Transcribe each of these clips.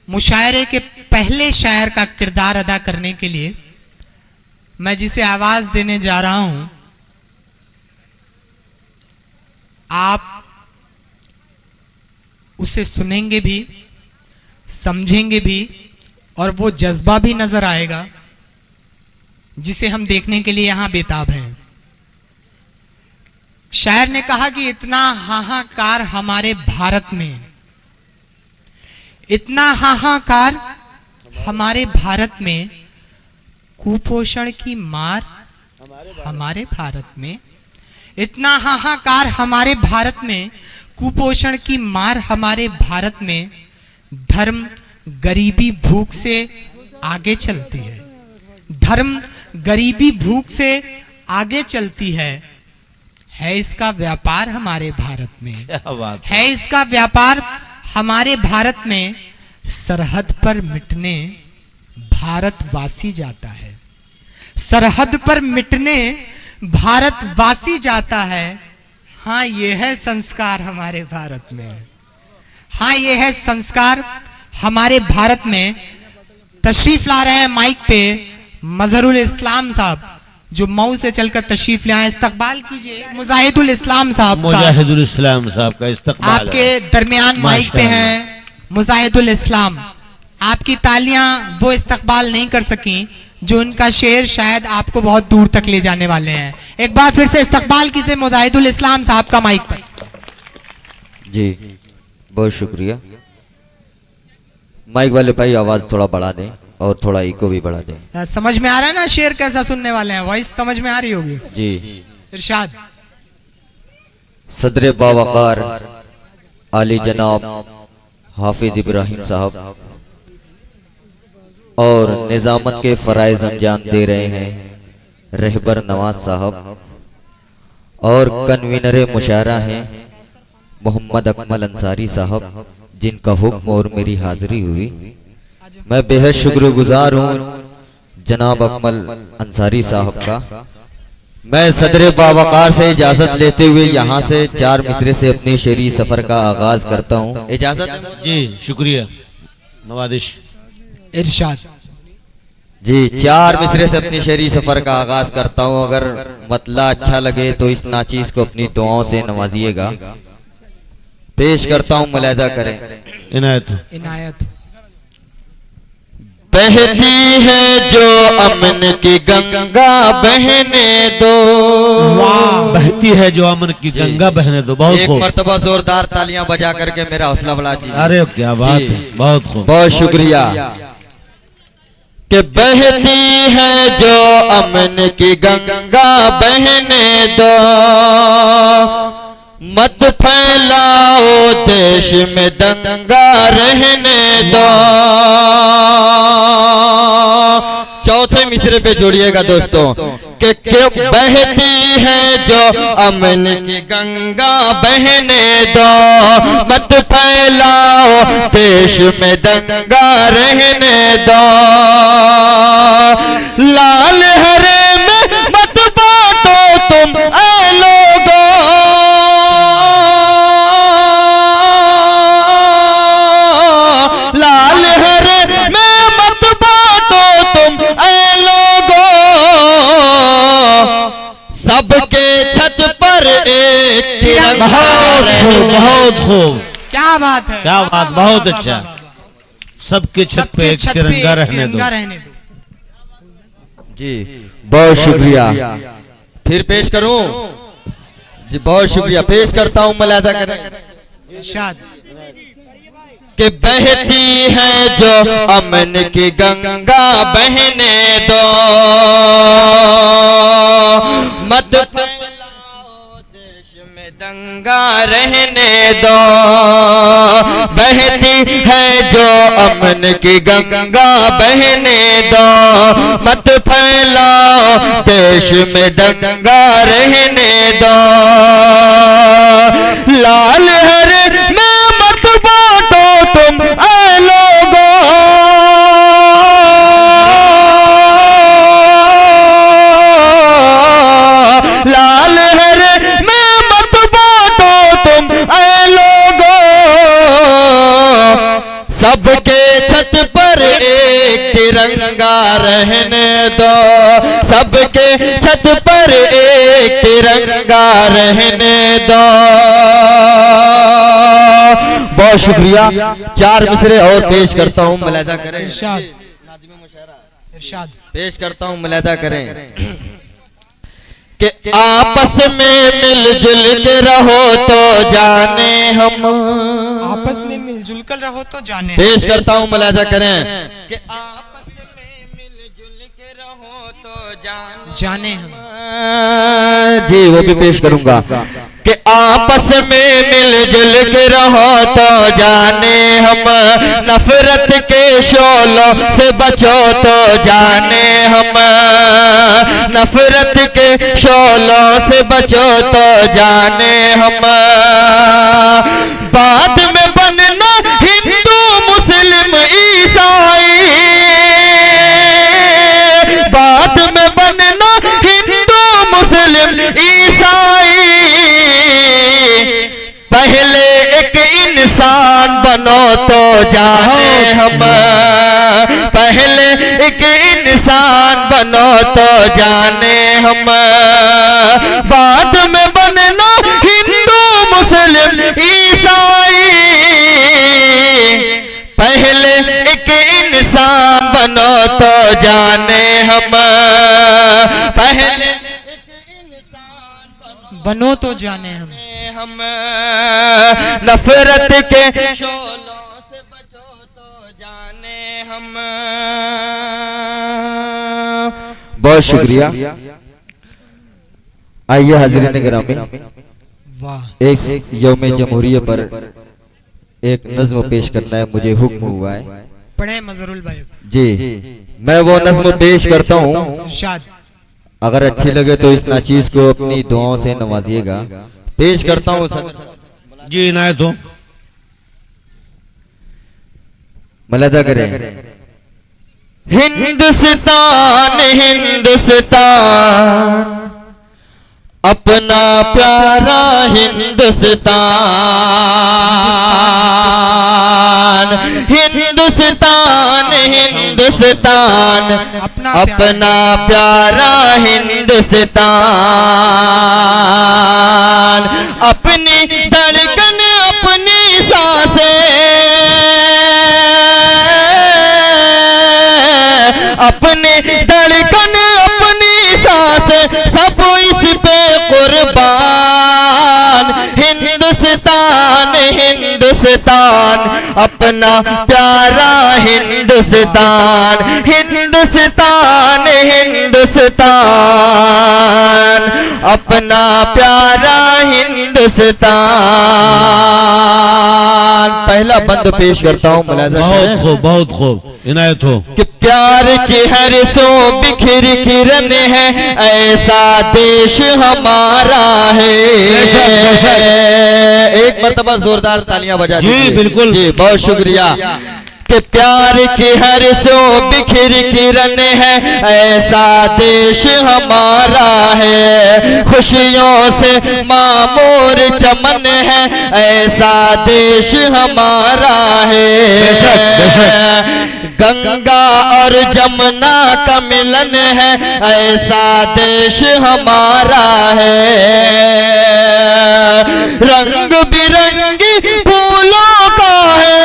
मुशायरे के पहले शायर का किरदार अदा करने के लिए मैं जिसे आवाज देने जा रहा हूं, आप उसे सुनेंगे भी, समझेंगे भी और वो जज्बा भी नजर आएगा जिसे हम देखने के लिए यहां बेताब हैं। शायर ने कहा कि इतना हाहाकार हमारे भारत में, इतना हाहाकार हमारे भारत में, कुपोषण की मार हमारे भारत में, इतना हाहाकार हमारे भारत में, कुपोषण की मार हमारे भारत में, धर्म गरीबी भूख से आगे चलती है, धर्म गरीबी भूख से आगे चलती है इसका व्यापार हमारे भारत में, है इसका व्यापार हमारे भारत में। सरहद पर मिटने भारतवासी जाता है, सरहद पर मिटने भारतवासी जाता है। हाँ, ये है संस्कार हमारे भारत में, हाँ ये है संस्कार हमारे भारत में। तशरीफ ला रहे हैं माइक पे मजहरुल इस्लाम साहब, जो मऊ से चलकर तशरीफ ले आए। इस्तकबाल कीजिए मुजाहिदुल इस्लाम साहब का। मुजाहिदुल इस्लाम साहब का इस्तकबाल आपके दरमियान माइक पे हैं मुजाहिदुल इस्लाम। आपकी तालियां वो इस्तकबाल नहीं कर सकी जो उनका शेर शायद आपको बहुत दूर तक ले जाने वाले हैं। एक बार फिर से इस्तकबाल कीजिए मुजाहिदुल इस्लाम साहब का माइक पर। जी बहुत शुक्रिया। माइक वाले भाई आवाज थोड़ा बढ़ा दें और थोड़ा इको भी बढ़ा दें। समझ में आ रहा है ना शेर कैसा सुनने वाले हैं? वॉइस समझ में आ रही होगी जी। इरशाद। सदर बावकार आली जनाब हाफिज इब्राहिम साहब और निजामत के फराइज अंजाम दे रहे हैं रहबर नवाज साहब और कन्वीनर मुशायरा हैं मोहम्मद अकमल अंसारी साहब, जिनका हुक्म और मेरी हाजिरी हुई। मैं बेहद शुक्रगुजार हूँ जनाब अकमल अंसारी साहब का। मैं सदर बावकार से इजाजत लेते हुए यहाँ से 4 मिसरे से अपने शेरी सफर का आगाज करता हूँ। इजाजत जी, शुक्रिया नवादिश। इरशाद। जी 4 मिसरे से अपनी शेरी सफर का आगाज करता हूँ। अगर मतला अच्छा लगे तो इस नाचीज को अपनी दुआओं से नवाजिएगा। पेश करता हूँ, मुलाहिजा करें। इनायत इनायत। बहती है जो अमन की गंगा बहने दो, बहती है जो अमन की गंगा बहने दो। बहुत खूब, एक मर्तबा जोरदार तालियां बजा करके मेरा हौसला बढ़ा दीजिए। अरे क्या बात है, बहुत खूब, बहुत शुक्रिया। कि बहती है जो अमन की गंगा बहने दो, मत फैलाओ देश में दंगा रहने दो। चौथे मिसरे पे जोड़िएगा दोस्तों कि बहती है जो अमन की गंगा बहने दो, मत फैलाओ देश में दंगा रहने दो। लाल हरे में मत बांटो तुम ऐ लोगों, लाल हरे में मत बांटो तुम ऐ लोगों। सबके छत पर एक तिरंगा रहने। बहुत खूब, क्या बात है, क्या बात, बहुत अच्छा। सबके छत पे एक तिरंगा रहने दो। जी बहुत शुक्रिया। फिर पेश करूं जी, बहुत शुक्रिया। पेश करता हूं, मुलाहिजा करें। इरशाद। कि बहती है जो अमन की गंगा बहने दो, मत फैलाओ देश में दंगा रहने दो। बहती है जो अमन की गंगा बहने दो, मत फैलाओ देश में दंगा रहने दो। लाल हरे में मत बांटो तुम ऐ लोगों, लाल हरे में मत बांटो तुम ऐ लोगों। छत पर एक तिरंगा रहने दो। बहुत शुक्रिया। 4 मिसरे और पेश करता हूँ, मुलाहिजा करें। इरशाद इरशाद पेश करता हूँ, मुलाहिजा करें कि आपस में मिलजुल के रहो तो जाने हम। आपस में मिलजुल कर रहो तो जाने। पेश करता हूँ, मुलाहिजा करें कि आपस में मिलजुल के रहो तो जाने हम। जी वो भी पेश करूंगा कि आपस में मिलजुल के रहो तो जाने हम। नफरत के शोलों से बचो तो जाने हम। नफरत के शोलों से बचो तो जाने हम। बाद में बनना हिंदू मुस्लिम ईसाई। बाद में बनना हिंदू मुस्लिम ईसाई। पहले एक इंसान बनो तो जाने हम। पहले एक इंसान बनो तो जाने हम। बाद में बनना हिंदू मुस्लिम ईसाई। पहले एक इंसान बनो तो जाने हम। पहले बनो तो जाने हम। नफरत के शोलों से बचो तो जाने हम। बहुत शुक्रिया। आइए हाज़रीन गिरामी, वाह। एक यौम जमहूरियत पर एक नज्म पेश करना है, मुझे हुक्म हुआ है। पढ़े मजरुल भाई। जी मैं वो नज्म पेश करता हूँ। इरशाद। अगर अच्छी लगे तो इस नाचीज को अपनी दुआओं से नवाजिएगा। पेश करता हूँ सदर। जी इनायत हो। मुलाहिजा करें। हिंदुस्तान हिंदुस्तान अपना प्यारा हिंदुस्तान। हिंदुस्तान हिंदुस्तान अपना प्यारा हिंदुस्तान। अपनी धड़कन अपनी सांसें। अपनी धड़कन अपनी सांसें सब इस पे कुर्बान। हिंदुस्तान हिंदुस्तान अपना प्यारा हिंदुस्तान। हिंदुस्तान हिंदुस्तान अपना प्यारा हिंदुस्तान। पहला बंद पेश करता हूँ, मुलाहिजा बहुत करें। खूब, बहुत खूब। इनायत हो। कि प्यार की हर सो बिखर किरण है, ऐसा देश हमारा है। बेशक, बेशक। एक मर्तबा जोरदार तालियां बजा जी, दीजिए। बिल्कुल। जी बहुत शुक्रिया। कि प्यार की हर सो बिखर किरण है, ऐसा देश हमारा है। खुशियों से मामूर चमन है, ऐसा देश हमारा है। बेशक, बेशक। गंगा और जमुना का मिलन है, ऐसा देश हमारा है। रंग बिरंगी फूलों का है।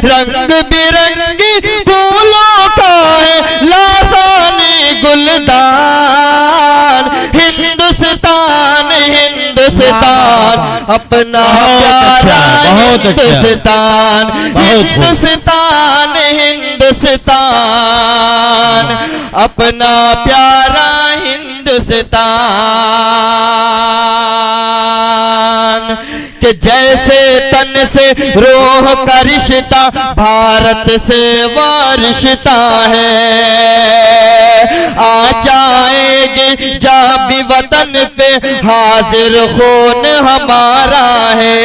रंग बिरंगी फूलों का है लासानी गुलदान। हिंदुस्तान हिंदुस्तान अपना प्यारा हिंदुस्तान। हिंदुस्तान हिंदुस्तान अपना प्यारा हिंदुस्तान। कि जैसे तन से रोह का रिश्ता भारत से वारिश्ता है। आ जाएंगे जहाँ भी वतन पे हाजिर खून हमारा है।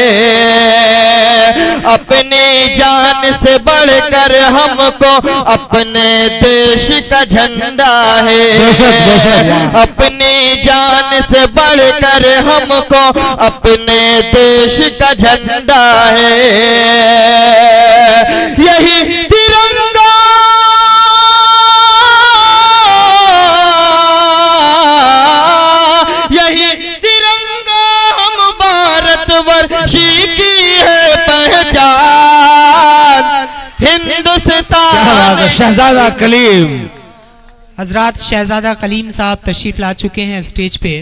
अपनी जान से बढ़कर हमको अपने देश का झंडा है। अपनी जान से बढ़कर हमको अपने देश का झंडा है। यही तिरंगा मुबारक शहजादा कलीम। हजरात शहजादा कलीम साहब तशरीफ ला चुके हैं स्टेज पे।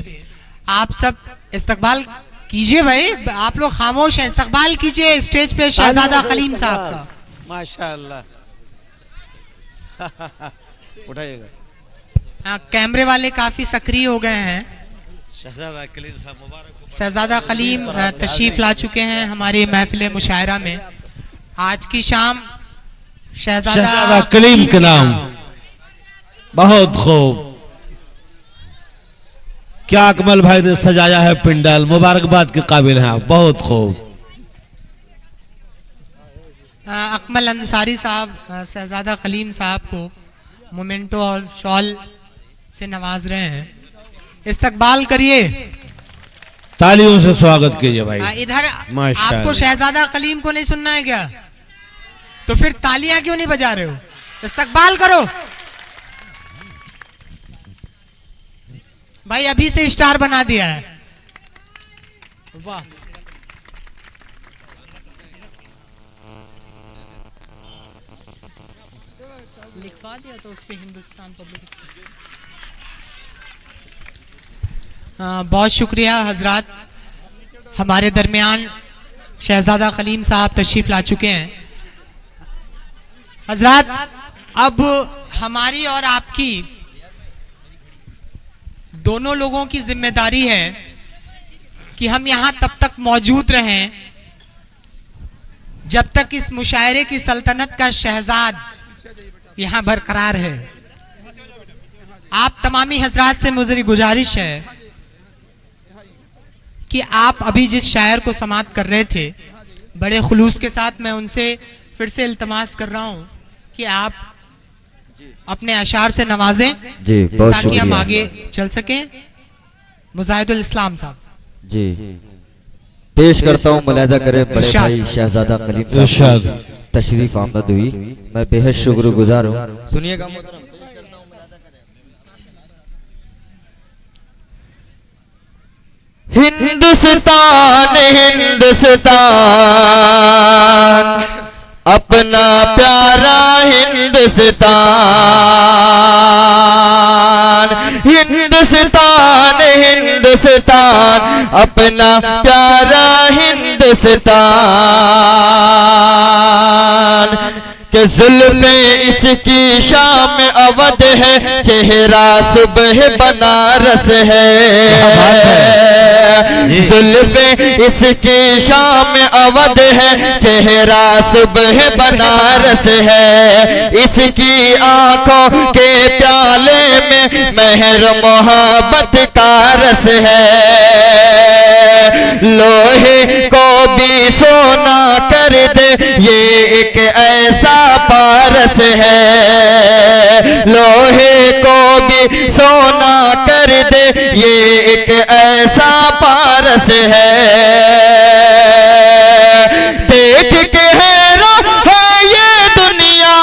आप सब इस्तकबाल कीजिए भाई, आप लोग खामोश हैं, इस्तकबाल कीजिए स्टेज पे शहजादा कलीम साहब का। माशाअल्लाह। उठाइएगा। हाँ, कैमरे वाले काफी सक्रिय हो गए हैं। शहजादा कलीम साहब मुबारक। शहजादा कलीम तशरीफ ला चुके हैं हमारी महफिल मुशायरा में। आज की शाम शहजादा कलीम के नाम। बहुत खूब, क्या अकमल भाई ने सजाया है पिंडल, मुबारकबाद के काबिल हैं आप, बहुत खूब। अकमल अंसारी साहब शहजादा कलीम साहब को मोमेंटो और शॉल से नवाज रहे हैं। इस्तकबाल करिए, तालियों से स्वागत कीजिए भाई। इधर माशाअल्लाह। आपको शहजादा कलीम को नहीं सुनना है क्या? तो फिर तालियां क्यों नहीं बजा रहे हो? इस्तकबाल करो भाई, अभी से स्टार बना दिया है। वाह, लिखवा दिया तो उस पे हिंदुस्तान पब्लिक। बहुत शुक्रिया हजरात, हमारे दरमियान शहजादा कलीम साहब तशरीफ ला चुके हैं। हजरात, अब हमारी और आपकी दोनों लोगों की जिम्मेदारी है कि हम यहां तब तक मौजूद रहें जब तक इस मुशायरे की सल्तनत का शहजाद यहां बरकरार है। आप तमामी हजरात से मुझे गुजारिश है कि आप अभी जिस शायर को समाअत कर रहे थे, बड़े खुलूस के साथ मैं उनसे फिर से इल्तमास कर रहा हूं कि आप अपने अशार से नवाजें जी, बहुत ताकि हम शुक्रिया। आगे चल सकें। मुजाहिदुल इस्लाम साहब जी, पेश करता हूँ, मुलाहिजा करें बड़े इरशाद। भाई शहजादा कलीम साहब इरशाद। की तशरीफ आमद हुई, मैं बेहद शुक्रगुजार हूँ। सुनिएगा मोहतरम, पेश करता हूँ, मुलाहिजा करें। हिंदुस्तान हिंदुस्तान अपना प्यारा हिंदुस्तान, हिंदुस्तान हिंदुस्तान अपना प्यारा हिंदुस्तान के जुल्फे इसकी शाम अवध है, चेहरा सुबह बनारस है। जुल्फे इसकी शाम अवध है, चेहरा सुबह बनारस है। इसकी आंखों के प्याले में मेहर मोहब्बत का रस है। लोहे को भी सोना कर दे, ये एक ऐसा पारस है। लोहे को भी सोना कर दे, ये एक ऐसा पारस है। देख के हैरान है ये दुनिया,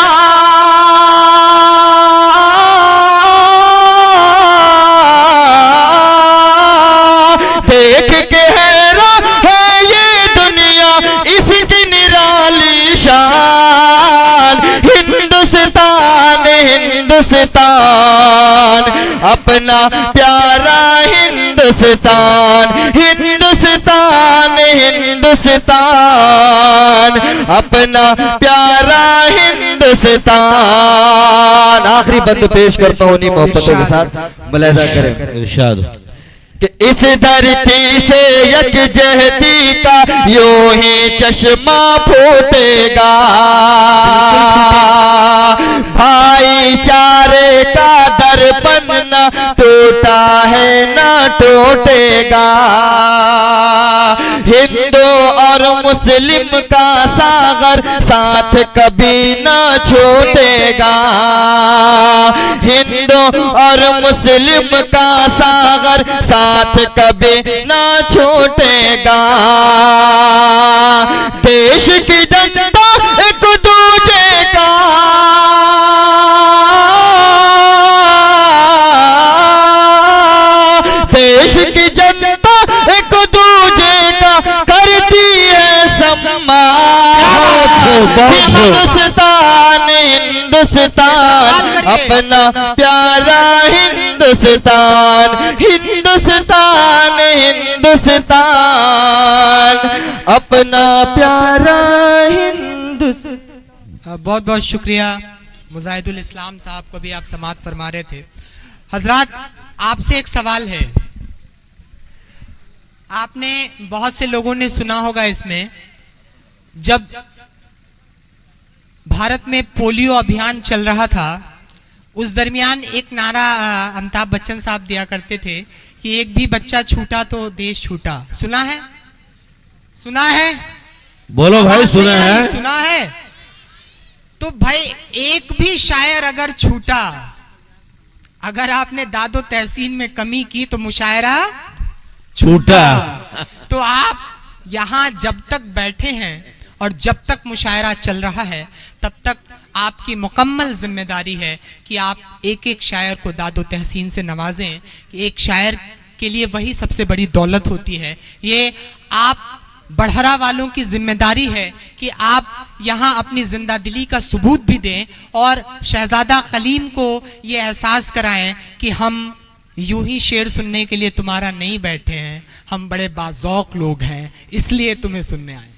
देख के हैरान है ये दुनिया, इसकी निराली शान। हिंदुस्तान हिंदुस्तान अपना प्यारा हिंदुस्तान, हिंदुस्तान हिंदुस्तान अपना प्यारा हिंदुस्तान। आखिरी बंद पेश करता हूँ उन्हीं मोहब्बतों के साथ, मुलाहिजा करें। इरशाद। कि इस धरती से यकजहती का यूं ही चश्मा फूटेगा, भाईचारे का दर्पण न टूटा है न टूटेगा। हिंदू और मुस्लिम का सागर साथ कभी न छूटेगा। हिंदू और मुस्लिम का सागर साथ कभी न छूटेगा। देश की जनता एक दूजे का, देश की जनता एक दूजे का करती है सम्मान। हिंदुस्तान हिंदुस्तान अपना प्यारा हिंदुस्तान, हिंदुस्तान हिंदुस्तान अपना प्यारा हिंदुस्तान। बहुत बहुत शुक्रिया मुजाहिदुल इस्लाम साहब को भी आप समाअत फरमा रहे थे। हजरात, आपसे एक सवाल है। आपने बहुत से लोगों ने सुना होगा इसमें, जब भारत में पोलियो अभियान चल रहा था उस दरमियान एक नारा अमिताभ बच्चन साहब दिया करते थे कि एक भी बच्चा छूटा तो देश छूटा। सुना है? सुना है? बोलो भाई, आवाज सुना नहीं आ रही, है? सुना है? तो भाई एक भी शायर अगर छूटा, अगर आपने दादो तहसीन में कमी की तो मुशायरा छूटा। तो आप यहाँ जब तक बैठे हैं और जब तक मुशायरा चल रहा है तब तक आपकी मुकम्मल जिम्मेदारी है कि आप एक एक शायर को दादो तहसीन से नवाजें। एक शायर के लिए वही सबसे बड़ी दौलत होती है। ये आप बढ़हरा वालों की जिम्मेदारी है कि आप यहाँ अपनी जिंदा दिली का सबूत भी दें और शहजादा कलीम को ये एहसास कराएं कि हम यूं ही शेर सुनने के लिए तुम्हारा नहीं बैठे हैं, हम बड़े बाज़ौक़ लोग हैं, इसलिए तुम्हें सुनने आए।